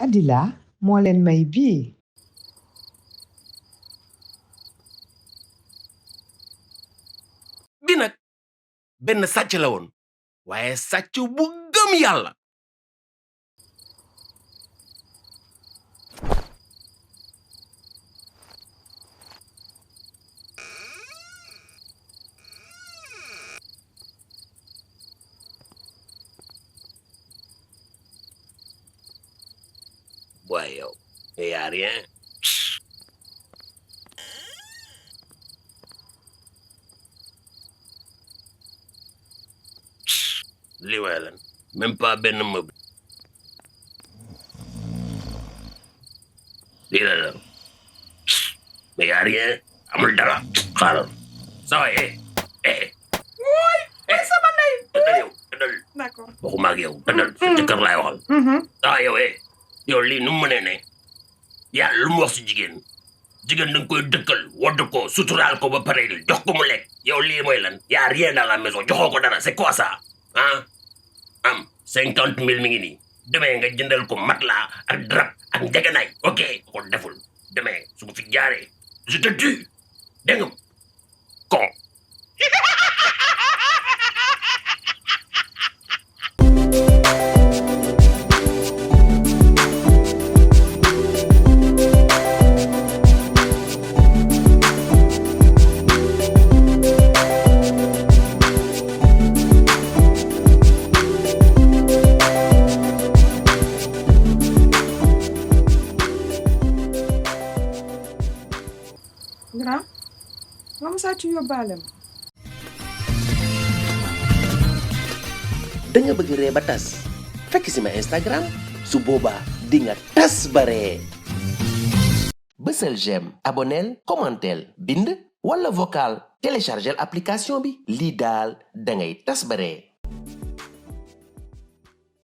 Adila moo leen may bii. bi nag benn sàcc la woon waaye sàcc bu gëm yàlla. waaye yow yaa rien. lii waaye lan même pas benn meuble. lii la la mais yaa rien amul dara xaaral saa waay wooy sama ndey. tëddal yow tëddal. D'accord. waxuma ak yow tëddal sa jëkkër laay waxal. saa yow yow lii nu mu mënee ne yàlla lu mu wax si jigéen jigéen da nga koy dëkkal wodd ko suturaal ko ba pare jox ko mu lekk yow lii mooy lan yaa rien dans la maison joxoo ko dara c'est quoi ça ah am 50 000 mi ngi nii demee nga jëndal ko matelas ak drap ak njëgënaay ok ko deful demee su ma fi jaaree je te tue dégg nga con. Grand nga ma sàcc yóbbaale ma. da nga bëgg ree ba tas fekk si ma Instagram su boobaa di nga Tassbaree. Bësël j'aime abonnél commentel bind wala vocal téléchargel application bi lii daal da ngay Tassbaree.